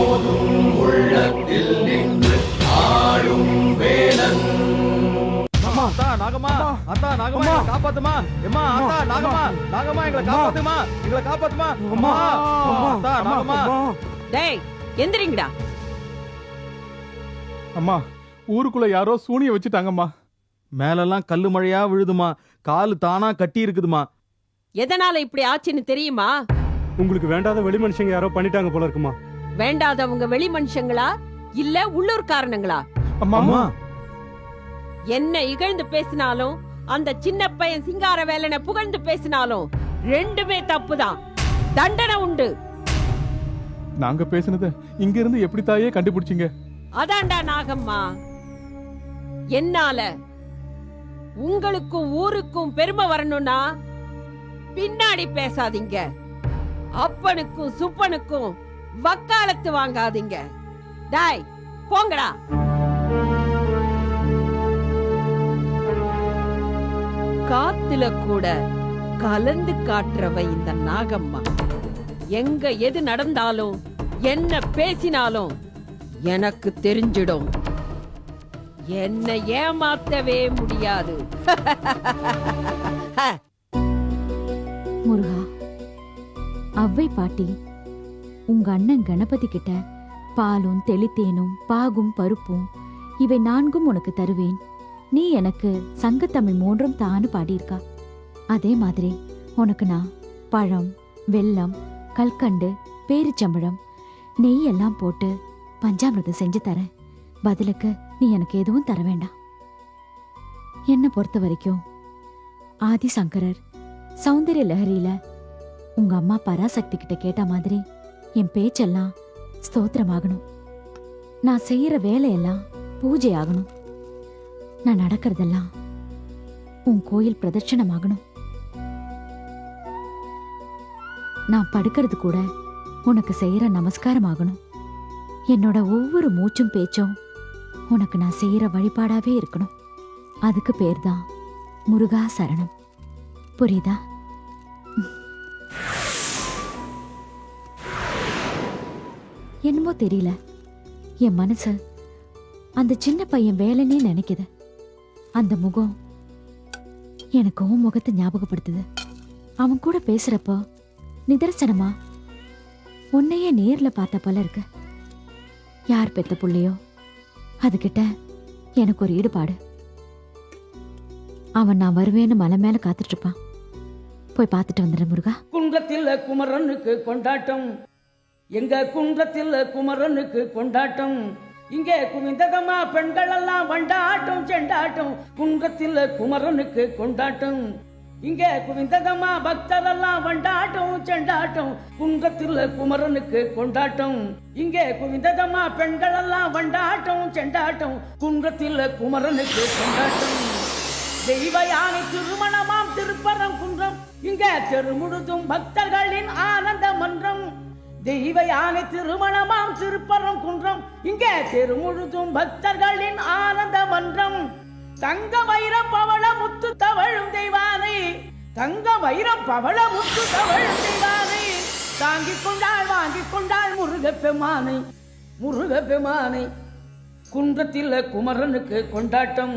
எப்போதும் உள்ளத்தில் நின்று ஆடும் வேலன். அத்தா நாகம்மா, அத்தா நாகம்மா, எங்களை காப்பாத்துமா. எம்மா அத்தா நாகம்மா, நாகம்மா எங்களை காப்பாத்துமா, எங்களை காப்பாத்துமா. அம்மா அத்தா நாகம்மா. டேய் எந்திரிங்கடா. அம்மா, ஊருக்குள்ள யாரோ சூனிய வச்சுட்டாங்கம்மா. மேலெல்லாம் கல்லு மழையா விழுதுமா, காலு தானா கட்டி இருக்குதுமா. எதனால இப்படி ஆச்சுன்னு தெரியுமா? உங்களுக்கு வேண்டாத வெளி மனுஷங்க யாரோ பண்ணிட்டாங்க போல இருக்குமா. வேண்டாதவங்க வெளி மனுஷங்களா இல்ல உள்ளூர் காரணங்களா? அம்மா, என்ன இகழ்ந்து பேசினாலும் அந்த சின்ன பையன் சிங்கார வேலனை புகழ்ந்து பேசினாலும் ரெண்டுமே தப்புதான். தண்டனை உண்டு. நாங்க பேசினத இங்க இருந்து எப்படி தாயே கண்டுபிடிச்சீங்க? அதான்டா நாகம்மா, என்னால உங்களுக்கும் ஊருக்கும் பெருமை வரணும்னா பின்னாடி பேசாதீங்க. அப்பனுக்கும் சுப்பனுக்கும் வக்காலத்து வாங்காதீங்க. டாய் போங்கடா. காத்துல கூட கலந்து காட்டுறவ இந்த நாகம்மா. எங்க எது நடந்தாலும் என்ன பேசினாலும் எனக்கு தெரிஞ்சிடும். என்ன ஏமாத்தவே முடியாது. முருகா, அவ்வை பாட்டி உங்க அண்ணன் கணபதி கிட்ட பாலும் தெளித்தேனும் பாகும் பருப்பும் இவை 4 உனக்கு தருவேன், நீ எனக்கு சங்கத்தமிழ் 3 தான்னு பாடியிருக்கா. அதே மாதிரி உனக்கு நான் பழம், வெல்லம், கல்கண்டு, பேரிச்சம்பழம், நெய் எல்லாம் போட்டு பஞ்சாமிரதம் செஞ்சு தரேன். பதிலுக்கு நீ எனக்கு எதுவும் தர வேண்டாம். என்ன பொறுத்த வரைக்கும் ஆதிசங்கரர் சௌந்தர்ய லஹரியில உங்க அம்மா பராசக்தி கிட்ட கேட்ட மாதிரி என் பேச்செல்லாம் ஸ்தோத்திரமாகணும். நான் செய்யற வேலையெல்லாம் பூஜை ஆகணும். நான் நடக்கிறதெல்லாம் உன் கோயில் பிரதட்சணமாகணும். நான் படுக்கிறது கூட உனக்கு செய்யற நமஸ்காரம் ஆகணும். என்னோட ஒவ்வொரு மூச்சும் பேச்சும் உனக்கு நான் செய்யற வழிபாடாவே இருக்கணும். அதுக்கு பேர்தான் முருகா சரணம். புரியுதா? என்னமோ தெரியல, என் மனசு அந்த சின்ன பையன் வேலைன்னே நினைக்குது. அந்த முகம் எனக்கு உன் முகத்தை ஞாபகப்படுத்துது. அவன் கூட பேசுறப்போ நிதர்சனமா உன்னையே நேர்ல பார்த்த போல இருக்கு. யார் பெத்த புள்ளையோ அதுகிட்ட எனக்கு ஒரு ஈடுபாடு. அவன் நான் வருவேன்னு மலை மேல காத்துட்டு இருப்பான். போய் பார்த்துட்டு வந்துடுறேன் முருகா. குன்றத்தில் குமரனுக்கு கொண்டாட்டம், எங்க குன்றத்தில் குமரனுக்கு கொண்டாட்டம். இங்கே குவிந்ததமா பெண்கள் எல்லாம் வண்டாட்டம் செண்டாட்டம். குன்றத்தில் குமரனுக்கு கொண்டாட்டம், இங்கே குவிந்ததமா பக்தரெல்லாம் வண்டாட்டம் செண்டாட்டம். குன்றத்தில் குமரனுக்கு கொண்டாட்டம், இங்கே குவிந்ததமா பெண்கள் எல்லாம் வண்டாட்டம் செண்டாட்டம். குன்றத்தில் குமரனுக்கு கொண்டாட்டம். தெய்வ யானை திருமணமாம் திருப்பரம் குன்றம், இங்கே தெருமுழுதும் பக்தர்களின் ஆனந்த மன்றம். தெய்வ யானை திருமணமாம் திருப்பரம் குன்றம், இங்கே தெருமுழுதும் பக்தர்களின் ஆனந்த மன்றம். தங்க வைர பவள முத்து தவழும் தெய்வானை, தங்க வைர பவள முத்து தவழும் தெய்வானை. தாங்கிக் கொண்டாள் வாங்கிக் கொண்டாள் முருகப்பெருமானை, முருகப்பெருமானை. குன்றத்தில் குமரனுக்கு கொண்டாட்டம்,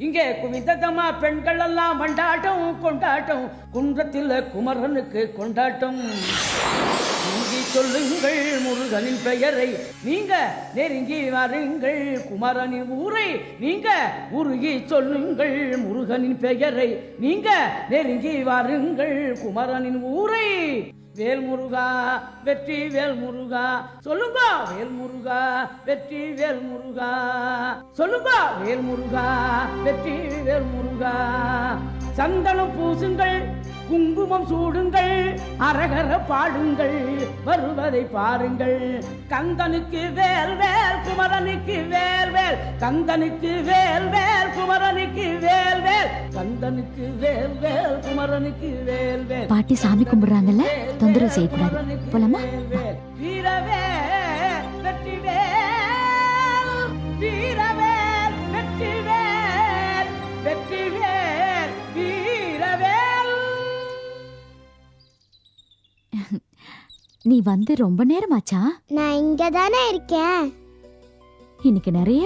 இங்கே குவிந்ததமா பெண்கள் எல்லாம் வண்டாட்டம் கொண்டாட்டம். குன்றத்தில் குமரனுக்கு கொண்டாட்டம். நெருங்கி சொல்லுங்கள் முருகனின் பெயரை, நீங்க நெருங்கி வாருங்கள் குமரனின் ஊரை. நீங்க உருகி சொல்லுங்கள் முருகனின் பெயரை, நீங்க நெருங்கி வாருங்கள் குமரனின் ஊரை. வேல் முருகா வெற்றி வேல் முருகா சொல்லுங்க, வேல் முருகா வெற்றி வேல் முருகா சொல்லுங்க, வேல் முருகா வெற்றி வேல் முருகா. சந்தனம் பூசுங்கள் குங்குமம் சூடுங்கள், அரகர பாடுங்கள் வருவதை பாருங்கள். கந்தனுக்கு வேல் வேல் குமரனுக்கு வேல் வேல், கந்தனுக்கு வேல் வேல் குமரனுக்கு வேல் வேல், கந்தனுக்கு வேல் வேல் குமரனுக்கு வேல் வேல். பாட்டி சாமி கும்பிடுறாங்கல்ல, தொந்தரவு செய்யக்கூடாது. போலாமா? வீரவே வெற்றி வேல், வீரவேல் வெற்றி வேல், வெற்றி வேல் வீரவேல். நீ வந்து ரொம்ப நேரமாச்சா? நான் இங்க தானே இருக்கேன். இன்னைக்கு நிறைய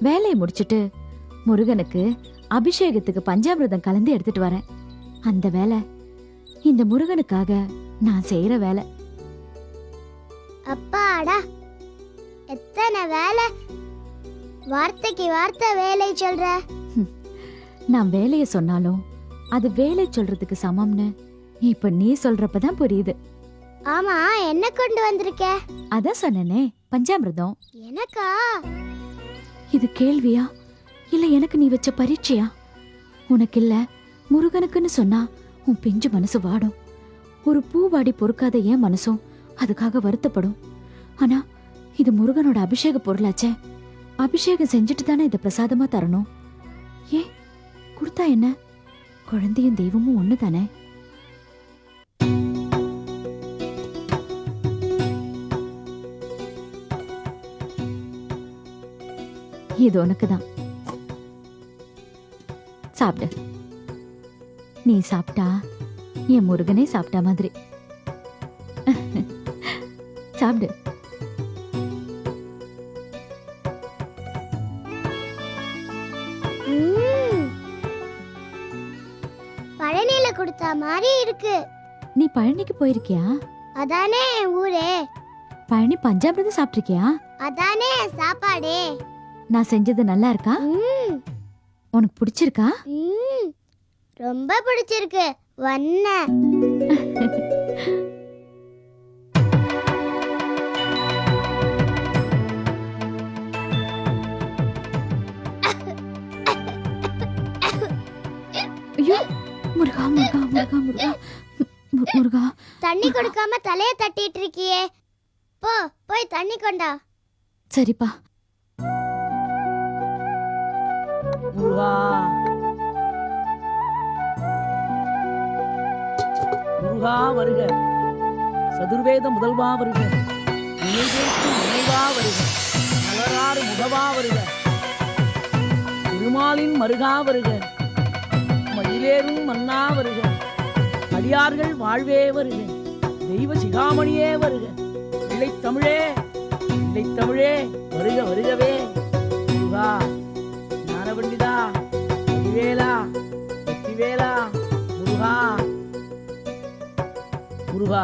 வேலையை முடிச்சிட்டு முருகனுக்கு அபிஷேகத்துக்கு பஞ்சாமிர்தம் கலந்து எடுத்துட்டு வரேன். அந்த வேலை இந்த முருகனுக்காக நான் செய்யற வேலை. அப்பாடா, எத்தனை வேலை! வார்த்தைக்கு வார்த்தை வேலை சொல்ற. நான் வேலைய சொன்னாலும் அது வேலை சொல்றதுக்கு சமம்னு இப்ப நீ சொல்றப்பதான் புரியுது. ஆமா, என்ன கொண்டு வந்திருக்க? அதான் சொன்னனே, பஞ்சாமிர்தம். எனக்கா? இது கேள்வியா இல்ல எனக்கு நீ வச்ச பரீட்சையா? உனக்கு இல்ல முருகனுக்குன்னு சொன்னா உன் பிஞ்சு மனசு வாடும். ஒரு பூவாடி பொறுக்காத ஏன் மனசும் அதுக்காக வருத்தப்படும். ஆனா இது முருகனோட அபிஷேக பொருளாச்சே. அபிஷேகம் செஞ்சுட்டு தானே இதை பிரசாதமா தரணும். ஏன் கொடுத்தா என்ன? குழந்தையும் தெய்வமும் ஒண்ணு தானே. இது உனக்குதான். சாப்பிடு. நீ சாப்பிட்டா என் முருகனே சாப்பிட்டா மாதிரி. சாப்பிடு. பழனியில கொடுத்தா மாதிரி இருக்கு. நீ பழனிக்கு போயிருக்கியா? அதானே என் ஊரே. பழனி பஞ்சாமிர்தம் சாப்பிட்டிருக்கியா? அதானே சாப்பாடே. நான் செஞ்சது நல்லா இருக்கா? உனக்கு பிடிச்சிருக்கா? ரொம்ப பிடிச்சிருக்கு. வண்ண ஐயோ, முருகா முருகா முருகா முருகா முருகா. தண்ணி கொடுக்காம தலைய தட்டிட்டு இருக்கியே, போ போய் தண்ணி கொண்டா. சரிப்பா. முருகா முருகா வருக, சதுர்வேத முதல்வா வருக, நினைவா வருக, மலராறு முகவா வருக, திருமாலின் மருகா வருக, மயிலேறும் மன்னா வருக, அடியார்கள் வாழ்வே வருக, தெய்வ சிகாமணியே வருக, பிள்ளைத்தமிழே பிள்ளைத்தமிழே வருக வருகவே. முருகா ஞானபண்டிதா வெற்றிவேலா வெற்றிவேலா முருகா முருகா.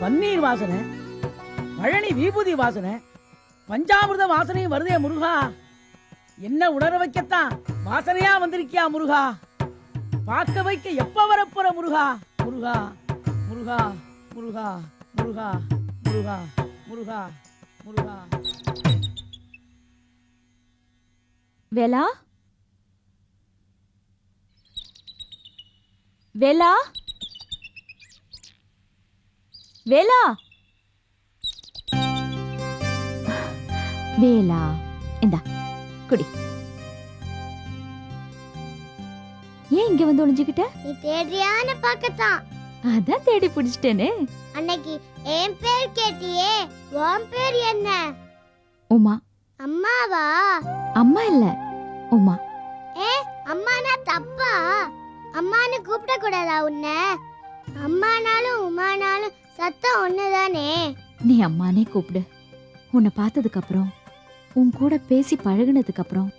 பன்னீர் வாசனை, பழனி விபூதி வாசனை, பஞ்சாமிர்த வாசனையும் வருதே முருகா. என்ன உணர வைக்கத்தான் வாசனையா வந்திருக்கியா முருகா? பார்க்க வைக்க எப்ப வரப்போற முருகா? முருகா முருகா முருகா முருகா முருகா முருகா முருகா. வேலா வேலா வேலா வேலா, இந்தா குடி. ஏன் இங்க வந்து ஒளிஞ்சுக்கிட்ட? நீ தேடுறியான்னு பார்க்கத்தான். அதான் தேடி பிடிச்சிட்டேனே. அன்னைக்கு என் பேர் கேட்டியே, உன் பேர் என்ன? உமா. அம்மாவா? அம்மா இல்ல, உமா. அம்மானா தப்பா? அம்மான்னு கூப்பிட கூடாதா உன்னை? அம்மானாலும் உமானாலும் சத்தம் ஒண்ணுதானே. நீ அம்மானே கூப்பிடு. உன்னை பார்த்ததுக்கு அப்புறம், உன் கூட பேசி பழகுனதுக்கு அப்புறம்,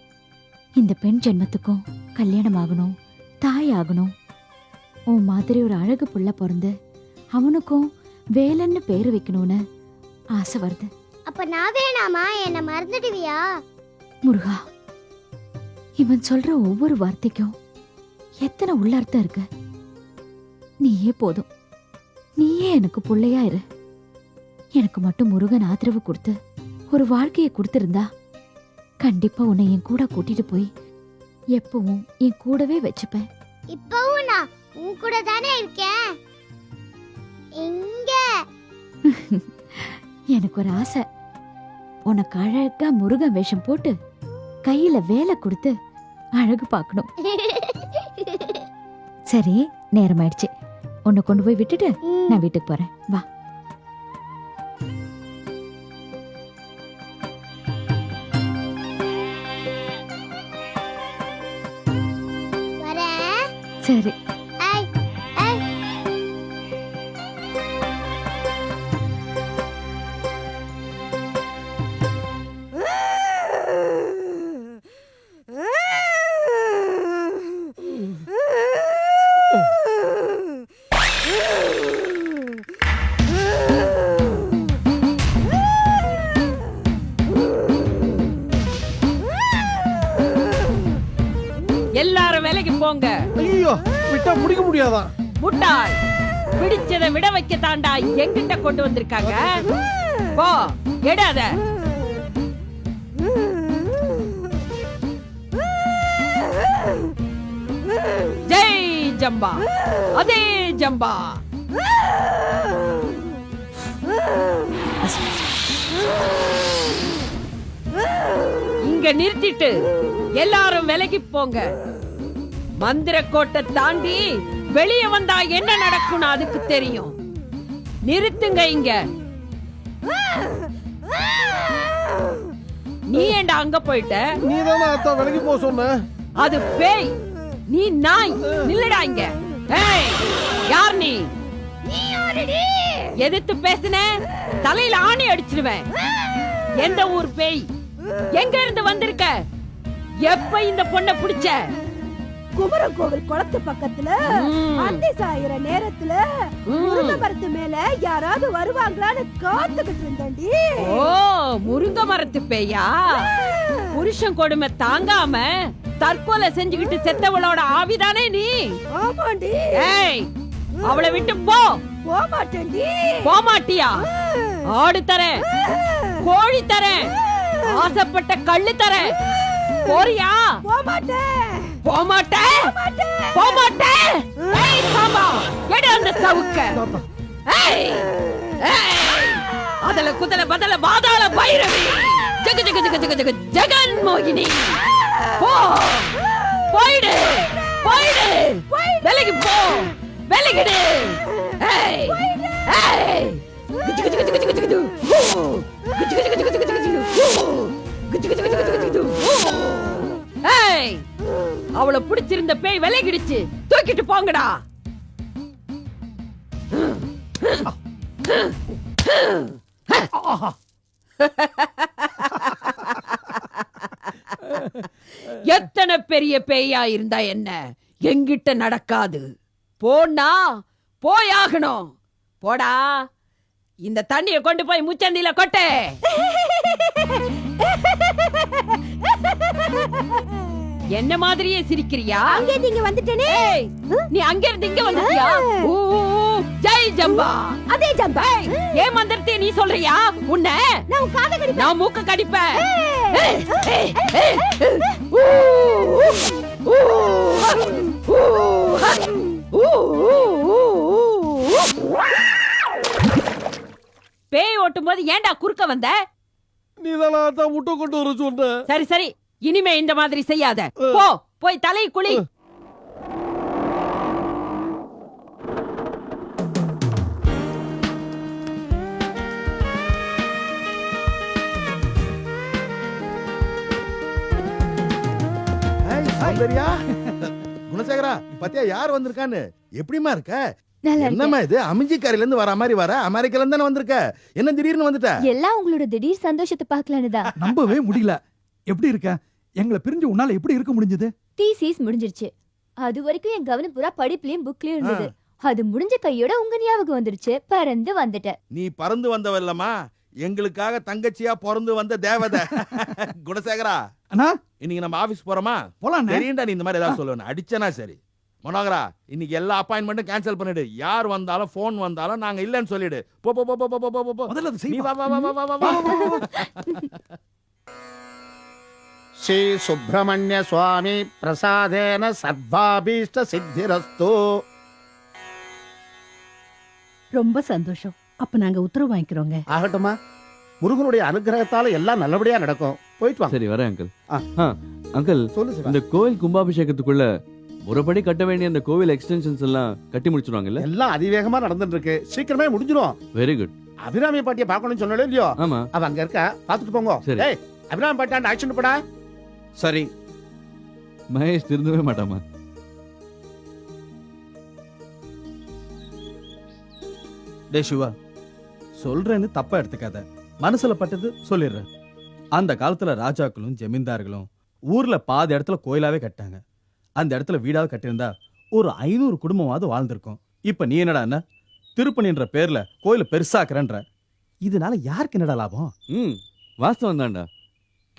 இந்த பெண் ஜென்மத்துக்கும் கல்யாணம் ஆகணும், தாய் ஆகணும். உன் மாதிரி ஒரு அழகு புள்ள பிறந்து அவனுக்கும் வேலன்னு பேரு வைக்கணும்னு ஆசை வருது. அப்ப நான் வேணாமா? என்ன மறந்துடுவியா? முருகா, இவன் சொல்ற ஒவ்வொரு வார்த்தைக்கும் எத்தனை உள்ளார்த்தம் இருக்கு. நீயே போதும். நீயே எனக்கு புள்ளையா இரு. எனக்கு மட்டும் முருகன் ஆதரவு கொடுத்து ஒரு வாழ்க்கையை கொடுத்திருந்தா கண்டிப்பா உன்னை என் கூட கூட்டிட்டு போய் எப்பவும் என் கூடவே வச்சுப்பேன். இப்பவும் நான் உன் கூட தானே இருக்கேன். இங்க எனக்கு ஒரு ஆசை. உனக்கு அழகா முருகன் வேஷம் போட்டு கையில வேலை கொடுத்து அழகு பார்க்கணும். சரி, நேரம் ஆயிடுச்சு. உன்னை கொண்டு போய் விட்டுட்டு நான் வீட்டுக்கு போறேன். வா. வரேன். சரி. ஐ ஐ ஐயோ விட்டா முடிக்க முடியாதா? முட்டாள், பிடிச்சதை விட வைக்க தாண்டா எங்கிட்ட கொண்டு வந்திருக்காங்க. போ எடாத. ஜெய் ஜம்பா, அதே ஜம்பா. இங்க நிறுத்திட்டு எல்லாரும் விலகி போங்க. மந்திரக்கோட்டை தாண்டி வெளியே வந்தா என்ன நடக்கும் அதுக்கு தெரியும். நிறுத்துங்க இங்க. நீ ஏண்டா அங்க போயிட்ட? நீ தானே அத்தா விலகி போக சொன்ன. அது பேய், நீ நாய். நில்லுடா இங்க. ஏய், யார் நீ? எதிர்த்து பேசுன தலையில ஆணி அடிச்சிருவேன். எந்த ஊர் பேய்? எங்க இருந்து வந்திருக்க? எப்ப இந்த பொண்ணை பிடிச்ச? குமரன் கோவில் குளத்து பக்கத்துல அந்தி சாயிற நேரத்துல முருங்கை மரத்து மேல யாராவது வருவாங்களான்னு காத்துக்கிட்டு இருந்தேன்டி. ஓ, முருங்கை மரத்து பேயா? புருஷன் கொடுமை தாங்காம தற்கொலை செஞ்சுக்கிட்டு செத்தவளோட ஆவிதானே நீ? ஆமாண்டி. ஏய், அவளை விட்டு போ. போமாட்டேன்டி. போமாட்டியா? ஆடு தரேன், கோழி தரேன், ஆசைப்பட்ட கள்ளு தரேன். போறியா? போமாட்டேன். போமாட்டேன். போமாட்டேன். ஏய் சாம்பா, எடு அந்த சவுக்க. ஏய், ஏய், அதல குதல பதல பாதாள பைரவி, ஜக ஜக ஜக ஜக ஜக ஜெகன் மோகினி. போ, போயிடு, போயிடு, விலகி போ, விலகிடு. ஏய், ஏய், கிச்சு கிச்சு கிச்சு கிச்சு கிச்சு, கிச்சு கிச்சு கிச்சு கிச்சு கிச்சு, கிச்சு கிச்சு கிச்சு கிச்சு கிச்சு. ஏய், அவளை பிடிச்சிருந்த பேய் விலகிடுச்சு. தூக்கிட்டு போங்கடா. எத்தனை பெரிய பேயா இருந்தா என்ன, எங்கிட்ட நடக்காது. போனா போயாகணும். போடா, இந்த தண்ணிய கொண்டு போய் முச்சந்தில கொட்டே. என்ன மாதிரியே சிரிக்கிறியா? அங்கே நீங்க வந்துட்டேனே. ஏய், நீ அங்க இருந்து இங்க வந்துட்டியா? ஊ, ஜெய் ஜம்பா, அதே ஜம்பா. ஏன் மந்திரத்தை நீ சொல்றியா? உன்னை நான் உன் காதை கடிப்பேன். நான் மூக்க கடிப்பேன். பேய் ஓட்டும் போது ஏன்டா குறுக்க வந்த? நீ தானே அத்தா முட்டை கொண்டு வர சொன்ன. சரி சரி, இனிமே இந்த மாதிரி செய்யாத. போ, போய் தலை குளி. சௌந்தர்யா, குணசேகரா, பாத்தியா யார் வந்திருக்கான்னு? எப்படிமா இருக்க? என்னம்மா இது அமிஞ்சிக்காரில இருந்து வர மாதிரி வர? அமெரிக்கால இருந்து தானே வந்திருக்க? என்ன திடீர்னு வந்துட்ட? எல்லாம் உங்களோட திடீர் சந்தோஷத்தை பார்க்கலான்னு தான். நம்பவே முடியல. எப்படி இருக்க? எங்களை பிரிஞ்சு உன்னால எப்படி இருக்க முடிஞ்சது? தீசிஸ் முடிஞ்சிருச்சு. அது வரைக்கும் என் கவனம் பூரா படிப்புலயும் புக்லயும் இருந்தது. அது முடிஞ்ச கையோட உங்க ஞாபகம் வந்துருச்சு. பறந்து வந்துட்டேன். நீ பறந்து வந்தவ இல்லம்மா, எங்களுக்காக தங்கச்சியா பிறந்து வந்த தேவதை. குணசேகரா அண்ணா, இன்னைக்கு நம்ம ஆபீஸ் போறோமா? போலாம். தெரியும்டா, நீ இந்த மாதிரி ஏதாவது சொல்லுவேன் அடிச்சனா சரி. மனோகரா, இன்னைக்கு எல்லா அப்பாயின்மெண்ட்டும் கேன்சல் பண்ணிடு. யார் வந்தாலும் போன் வந்தாலும் நாங்க இல்லன்னு சொல்லிடு. போ போ போ போ போ போ போ. முதல்ல அதை செய். நீ வா வா வா வா வா வா. ஸ்ரீ சுப்பிரமணிய சுவாமி பிரசாதேன சர்வாபீஷ்ட சித்திரஸ்து. ரொம்ப சந்தோஷம். அப்ப நாங்க உத்தரவு வாங்கிக்கிறோங்க. ஆகட்டுமா, முருகனுடைய அனுகிரகத்தால எல்லாம் நல்லபடியா நடக்கும். போயிட்டு வாங்க. சரி, வரேன் அங்கிள். ஆ. அங்கிள், சொல்லு சிவா. இந்த கோவில் கும்பாபிஷேகத்துக்குள்ள முறைப்படி கட்ட வேண்டிய அந்த கோவில் எக்ஸ்டென்ஷன்ஸ் எல்லாம் கட்டி முடிச்சிருவாங்கல்ல? எல்லாம் அதிவேகமா நடந்துட்டு இருக்கு. சீக்கிரமே முடிஞ்சிரும். Very good. அபிராமி பாட்டியை பார்க்கணும்னு சொன்னாலே இல்லையோ? ஆமா. அவ அங்க இருக்கா, பாத்துட்டு போங்க. சரி. ஏய், அபிராமி பாட்டியாண்ட ஆக்ஷன் போடா. சரி. மகேஷ் திருந்தவே மாட்டாமா? டே சிவா, சொல்றேன்னு தப்பா எடுத்துக்காத. மனசுல பட்டது சொல்லிடுறேன். அந்த காலத்துல ராஜாக்களும் ஜமீன்தார்களும் ஊர்ல பாதி இடத்துல கோயிலாவே கட்டாங்க. அந்த இடத்துல வீடாவது கட்டியிருந்தா ஒரு 500 குடும்பமாவது வாழ்ந்திருக்கும். இப்ப நீ என்னடா திருப்பணின்ற பேர்ல கோயில பெருசாக்குறன்ற. இதனால யாருக்கு என்னடா லாபம்? வாஸ்தவம் தான்டா.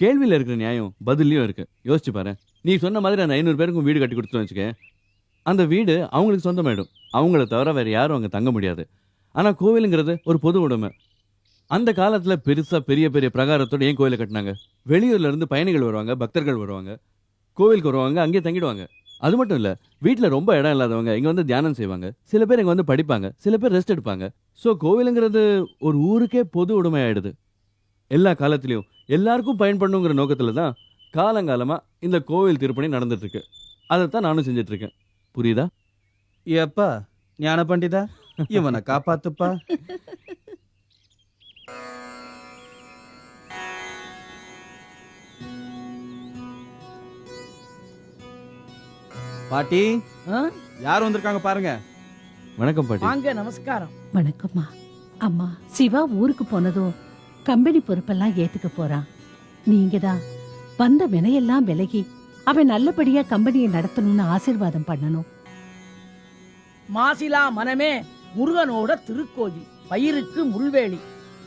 கேள்வியில இருக்கிற நியாயம் பதிலையும் இருக்கு. யோசிச்சு பாரு. நீ சொன்ன மாதிரி அந்த 500 பேருக்கும் வீடு கட்டி கொடுத்துட்டு வச்சுக்க, அந்த வீடு அவங்களுக்கு சொந்தமாயிடும். அவங்கள தவிர வேற யாரும் அங்கே தங்க முடியாது. ஆனால் கோவிலுங்கிறது ஒரு பொது உடைமை. அந்த காலத்தில் பெருசாக பெரிய பெரிய பிரகாரத்தோடு ஏன் கோயிலை கட்டினாங்க? வெளியூர்ல இருந்து பயணிகள் வருவாங்க, பக்தர்கள் வருவாங்க, கோவிலுக்கு வருவாங்க, அங்கேயே தங்கிடுவாங்க. அது மட்டும் இல்லை, வீட்டில் ரொம்ப இடம் இல்லாதவங்க இங்கே வந்து தியானம் செய்வாங்க. சில பேர் இங்கே வந்து படிப்பாங்க, சில பேர் ரெஸ்ட் எடுப்பாங்க. ஸோ கோவிலுங்கிறது ஒரு ஊருக்கே பொது உடைமை ஆயிடுது. எல்லா காலத்திலையும் எல்லாருக்கும் பயன்படணுங்கிற நோக்கத்தில் தான் காலங்காலமாக இந்த கோவில் திருப்பணி நடந்துட்டு இருக்கு. அதைத்தான் நானும் செஞ்சுட்டு இருக்கேன். புரியுதா? எப்பா ஞான பண்டிதா, இவனை காப்பாத்துப்பா. பாட்டி, யார் வந்திருக்காங்க பாருங்க. வணக்கம் பாட்டி. வாங்க, நமஸ்காரம். வணக்கம்மா. அம்மா, சிவா ஊருக்கு போனதும் கம்பெனி பொறுப்பெல்லாம் ஏத்துக்க போறான். நீங்க தான் வந்த வினையெல்லாம் விலகி அவன் நல்லபடியா கம்பெனியை நடத்தணும்னு ஆசீர்வாதம் பண்ணணும். மாசிலா மனமே முருகனோட திருக்கோயில். பயிருக்கு முள்வேலி,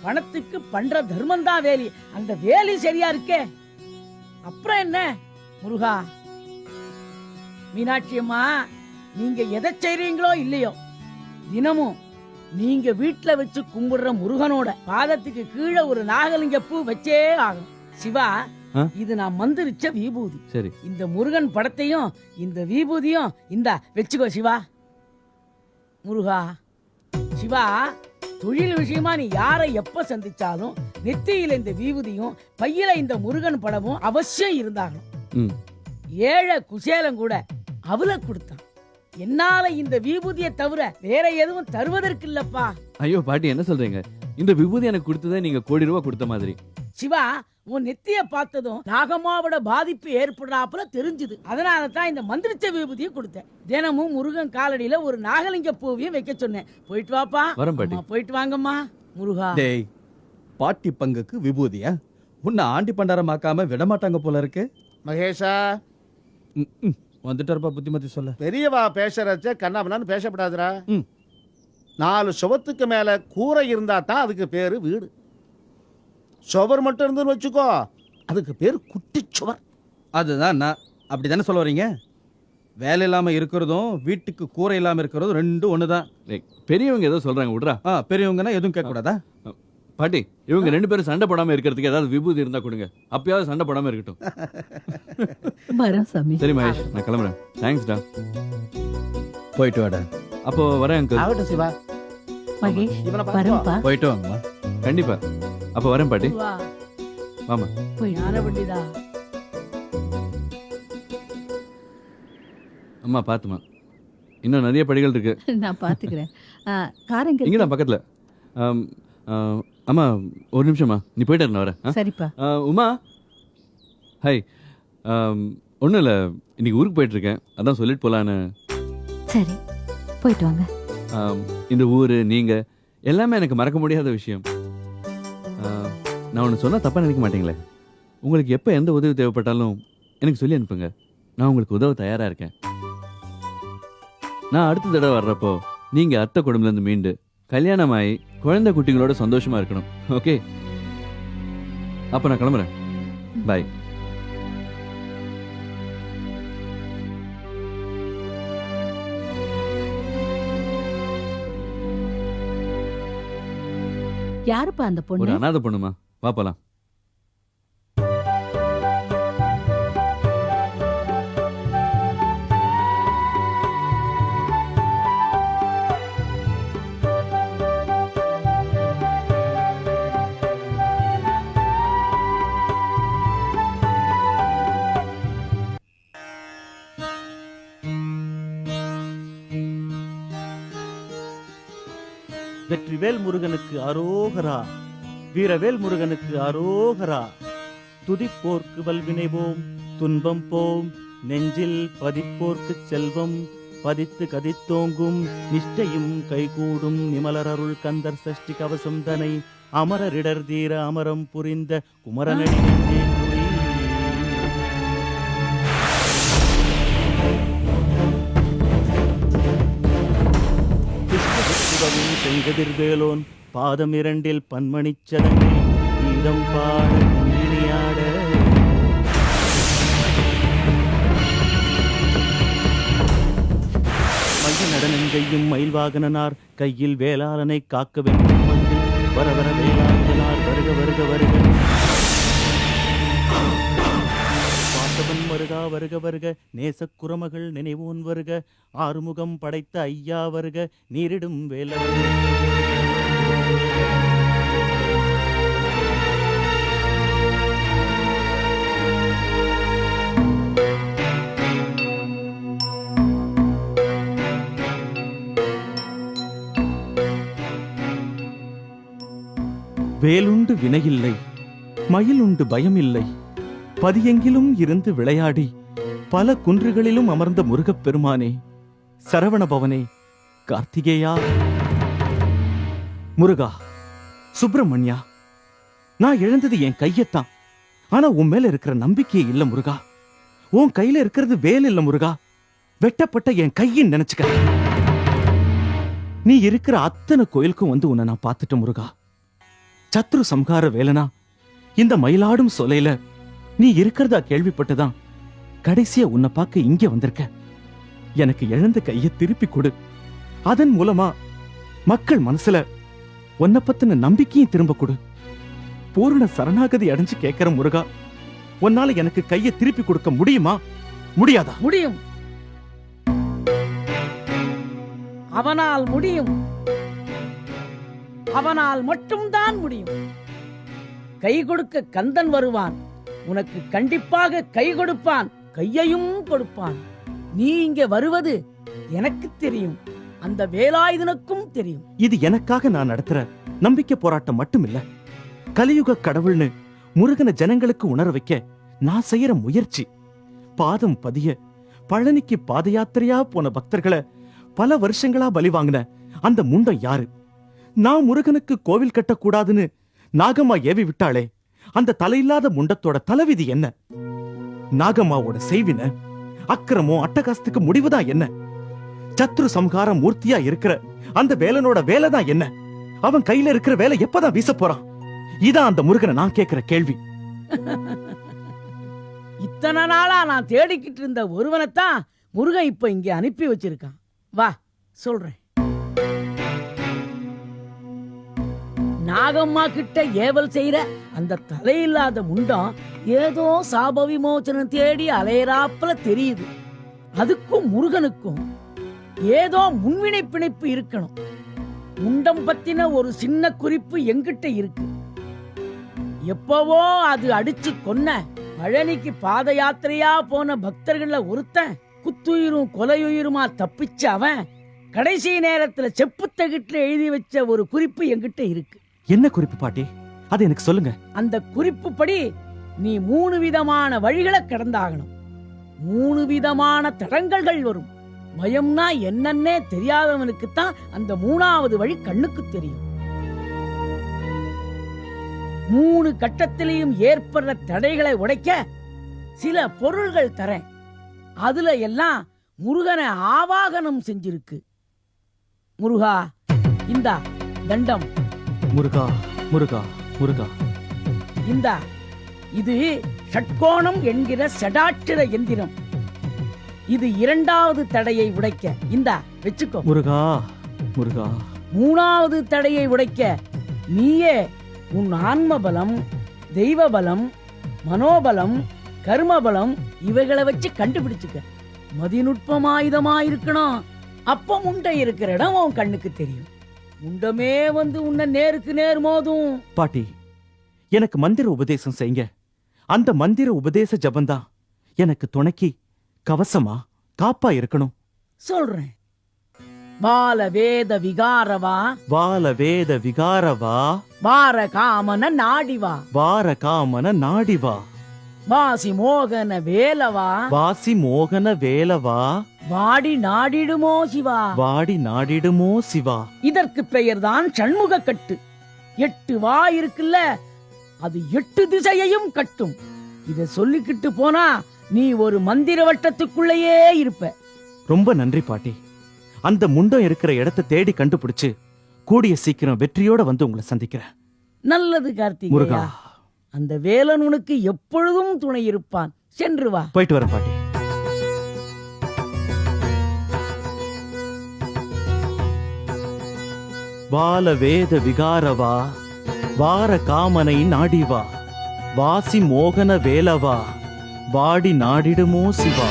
பணத்துக்கு பண்ற தர்மந்தான் வேலி. அந்த வேலி சரியா இருக்கே, அப்புறம் என்ன முருகா. மீனாட்சி அம்மா, நீங்க எதை செய்றீங்களோ இல்லையோ, தினமும் நீங்க வீட்டுல வச்சு கும்பிடுற முருகனோட பாதத்துக்கு கீழே ஒரு நாகலிங்க பூ வச்சே ஆகும். சிவா, இது நான் மந்திரிச்ச விபூதி. சரி, இந்த முருகன் படத்தையும் இந்த விபூதியும் இந்த வச்சுக்கோ சிவா. முருகா, சிவா, தொழில் விஷயமா நீ யாரை எப்ப சந்திச்சாலும் நெத்தியில இந்த விபூதியும் பையில இந்த முருகன் படமும் அவசியம் இருந்தாகணும். ஏழை குசேலம் கூட அவளை கொடுத்தான். என்னால இந்த விபூதியை தவிர வேற எதுவும் தருவதற்கு இல்லப்பா. ஐயோ பாட்டி, என்ன சொல்றீங்க? இந்த விபூதி எனக்கு கொடுத்ததே நீங்க கோடி ரூபாய் கொடுத்த மாதிரி. சிவா, உன் நெத்திய பார்த்ததும் நாகமாவோட பாதிப்பு ஏற்படுறாப்புல தெரிஞ்சுது. அதனால தான் இந்த மந்திரிச்ச விபூதியை கொடுத்தேன். தினமும் முருகன் காலடியில ஒரு நாகலிங்க பூவையும் வைக்க சொன்னேன். போயிட்டு வாப்பா. வரேன் பாட்டி. போயிட்டு வாங்கம்மா. முருகா, டேய், பாட்டி பங்குக்கு விபூதியா? உன்னை ஆண்டி பண்டாரமாக்காம விடமாட்டாங்க போல இருக்கு. மகேஷா, வந்துட்டாருப்பா புத்திமதி சொல்ல. பெரியவா பேசுறச்ச கண்ணாமண்ணான்னு பேசப்படாதுடா. 4 சுவத்துக்கு மேல கூரை இருந்தா தான் அதுக்கு பேரு வீடு. சுவர் மட்டும் இருந்துன்னு வச்சுக்கோ, அதுக்கு பேரு குட்டி சுவர். அதுதான் நான் அப்படி தானே சொல்ல வரீங்க? வேலை இல்லாம இருக்கிறதும் வீட்டுக்கு கூரை இல்லாம இருக்கிறதும் ரெண்டும் ஒண்ணுதான். பெரியவங்க ஏதோ சொல்றாங்க, விடுறா. பெரியவங்கன்னா எதுவும் கேட்க கூடாதா? பாட்டி, இவங்க 2 பேரும் சண்டை போடாம இருக்கிறதுக்கு ஏதாவது விபூதி இருந்தா கொடுங்க. அப்பயாவது சண்டை போடாம இருக்கட்டும். வரோம் சாமி. சரி மகேஷ், நான் கிளம்புறேன். தேங்க்ஸ்டா. போயிட்டு வாடா. அப்போ வரேன் அங்கிள். ஆகட்டும் சிவா. மகேஷ், இவனை வரேன்ப்பா. போயிட்டு வாங்கம்மா. கண்டிப்பா. அப்போ வரேன் பாட்டி. வாமா. ஞான பண்டிதா. அம்மா பாத்துமா, இன்னும் நிறைய படிகள் இருக்கு. நான் பாத்துக்கிறேன். காரங்க இங்கதான் பக்கத்துல. அம்மா ஒரு நிமிஷமா, நீ போயிட்டு நான் வரேன். சரிப்பா. உமா, ஹாய். ஒன்றும் இல்லை, இன்னைக்கு ஊருக்கு போயிட்டு இருக்கேன், அதான் சொல்லிட்டு போலான்னு. சரி, போயிட்டு வாங்க. இந்த ஊர், நீங்க எல்லாமே எனக்கு மறக்க முடியாத விஷயம். நான் ஒன்று சொன்னா தப்பா நினைக்க மாட்டீங்களே? உங்களுக்கு எப்போ எந்த உதவி தேவைப்பட்டாலும் எனக்கு சொல்லி அனுப்புங்க. நான் உங்களுக்கு உதவ தயாரா இருக்கேன். நான் அடுத்த தடவை வர்றப்போ நீங்க அத்தை குடும்பத்துலேருந்து மீண்டு கல்யாணமாயி குழந்தை குட்டிகளோட சந்தோஷமா இருக்கணும். ஓகே? அப்ப நான் கிளம்புறேன். பாய். யாருப்பா அந்த பொண்ணு? ஒரு அனாதை பொண்ணுமா, வா போலாம். வெற்றிவேல் முருகனுக்கு அரோகரா, வீரவேல் முருகனுக்கு அரோகரா. துதிப்போர்க்கு வல்வினைவோம், துன்பம் போம், நெஞ்சில் பதிப்போர்க்கு செல்வம், பதித்து கதித்தோங்கும், நிஷ்டையும் கைகூடும், நிமலர் அருள் கந்தர் சஷ்டி கவசம் தனை, அமரரிடர் தீர அமரம் புரிந்த குமரனடி நெஞ்சே குறி. செங்கதிர்வேலோன் பாதம் 2 பன்மணிச்சதங்கை கீதம் பாட கும்பினியாட. வடநெங்கையும் மயில் வாகனனார் கையில் வேளாளனை காக்க வேண்டும் வந்து வர வர வேளாளனார் வருக வருக வருக பார்த்தவன் வருகா வருக வருக நேசக் குரமகள் நினைவோன் வருக ஆறுமுகம் படைத்த ஐயா வருக நீரிடும் வேலவன் வேலுண்டு வினையில்லை மயிலுண்டு பயமில்லை பதியெங்கிலும் இருந்து விளையாடி பல குன்றுகளிலும் அமர்ந்த முருகப் பெருமானே சரவணபவனே கார்த்திகேயா முருகா சுப்பிரமணியா நான் இழந்தது என் கையத்தான் ஆனா உன் மேல இருக்கிற நம்பிக்கையே இல்ல முருகா உன் கையில இருக்கிறது வேல் இல்ல முருகா வெட்டப்பட்ட என் கையின் நினைச்சுக்க நீ இருக்கிற அத்தனை கோயிலுக்கும் வந்து உன்னை நான் பார்த்துட்ட முருகா சத்ரு சம்ஹார வேலனா இந்த மயிலாடும் சொலையில நீ இருக்கிறதா கேள்விப்பட்டுதான் கடைசியா உன்னை பார்க்க இங்கே வந்திருக்க எனக்கு இழந்த கையை திருப்பி கொடு அதன் மூலமா மக்கள் மனசுல உன்னை பத்தின நம்பிக்கையும் திரும்ப கொடு பூரண சரணாகதி அடைஞ்சு கேட்கிற முருகா உன்னால எனக்கு கையை திருப்பி கொடுக்க முடியுமா முடியாதா முடியும் அவனால் முடியும் அவனால் மட்டும்தான் முடியும் கை கொடுக்க கந்தன் வருவான் உனக்கு கண்டிப்பாக கை கொடுப்பான் கையையும் கொடுப்பான் நீ இங்க வருவது எனக்கு தெரியும் அந்த வேலாயுதனுக்கும் தெரியும் இது எனக்காக நான் நடத்துற நம்பிக்கை போராட்டம் மட்டும் இல்ல கலியுக கடவுள்னு முருகனை ஜனங்களுக்கு உணர வைக்க நான் செய்யற முயற்சி பாதம் பதிய பழனிக்கு பாத யாத்திரையா போன பக்தர்களை பல வருஷங்களா பலி வாங்கின அந்த முண்டம் யாரு நான் முருகனுக்கு கோவில் கட்டக்கூடாதுன்னு நாகம்மா ஏவி விட்டாளே அந்த தலையில்லாத முண்டத்தோட தலைவிதி என்ன நாகம்மாவோட செய்வின அக்கிரமோ அட்டகாசத்துக்கு முடிவுதான் என்ன சத்ரு சம்ஹார மூர்த்தியா இருக்கிற அந்த வேலனோட வேலைதான் என்ன அவன் கையில இருக்கிற வேலை எப்பதான் வீச போறான் இதான் அந்த முருகனை நான் கேட்கிற கேள்வி இத்தனை நாளா நான் தேடிக்கிட்டு இருந்த ஒருவனைத்தான் முருகன் இப்ப இங்க அனுப்பி வச்சிருக்கான் வா சொல்றேன் நாகம்மா கிட்ட ஏவல் செய்யற அந்த தலையில்லாத முண்டம் ஏதோ சாப விமோசனம் தேடி அலையறாப்புல தெரியுது அதுக்கும் முருகனுக்கும் ஏதோ முன்வினை பிணைப்பு இருக்கணும் முண்டம் பத்தின ஒரு சின்ன குறிப்பு எங்கிட்ட இருக்கு எப்பவோ அது அடிச்சு கொன்ன பழனிக்கு பாத யாத்திரையா போன பக்தர்கள ஒருத்தன் குத்துயிரும் கொலையுயிருமா தப்பிச்ச அவன் கடைசி நேரத்துல செப்பு தகிட்டுல எழுதி வச்ச ஒரு குறிப்பு எங்கிட்ட இருக்கு என்ன குறிப்பு பாட்டி அது எனக்கு சொல்லுங்க அந்த குறிப்பு படி நீ 3 விதமான வழிகளை கடந்தாகணும் 3 விதமான தடங்கல்கள் வரும் பயம்னா என்னன்னே தெரியாதவனுக்கு தான் அந்த 3வது வழி கண்ணுக்கு தெரியும் 3 கட்டத்திலையும் ஏற்படுற தடைகளை உடைக்க சில பொருள்கள் தரேன் அதுல எல்லாம் முருகனை ஆவாகனம் செஞ்சிருக்கு முருகா இந்தா தண்டம் முருகா முருகா முருகா இந்தா இது ஷட்கோணம் என்கிற சடாட்சிர எந்திரம் இது 2வது தடையை உடைக்க இந்தா வெச்சுக்கோ முருகா முருகா 3வது தடையை உடைக்க நீயே உன் ஆன்ம பலம் தெய்வ பலம் மனோபலம் கர்மபலம் இவைகளை வச்சு கண்டுபிடிச்சுக்க மதிநுட்பமாயுதமா இருக்கணும் அப்ப முண்டை இருக்கிற இடம் உன் கண்ணுக்கு தெரியும் முண்டமே வந்து உன்னை நேருக்கு நேர் மோதும் பாட்டி எனக்கு மந்திர உபதேசம் செய்யுங்க அந்த மந்திர உபதேச ஜபந்தான் எனக்கு துணைக்கு கவசமா காப்பா இருக்கணும் சொல்றேன் பால வேத விகாரவா வால வேத விகாரவா வார காமன நாடிவா வார காமன நாடிவா வாசி மோகன வேலவா வாசி மோகன வேலவா வாடி நாடிடுமோ சிவா வாடி நாடிடுமோ சிவா இதற்கு பெயர்தான் சண்முக கட்டு 8 வா இருக்குல்ல அது 8 திசையையும் கட்டும் இத சொல்லிக்கிட்டு போனா நீ ஒரு மந்திர வட்டத்துக்குள்ளேயே இருப்ப ரொம்ப நன்றி பாட்டி அந்த முண்டம் இருக்கிற இடத்தை தேடி கண்டுபிடிச்சு கூடிய சீக்கிரம் வெற்றியோட வந்து உங்களை சந்திக்கிறேன் நல்லது கார்த்திகேயா அந்த வேலன் உனக்கு எப்பொழுதும் துணை இருப்பான் சென்று வா போயிட்டு வரேன் பாட்டி பால வேத விகாரவா வார காமனை நாடிவா வாசி மோகன வேலவா வாடி நாடிடுமோ சிவா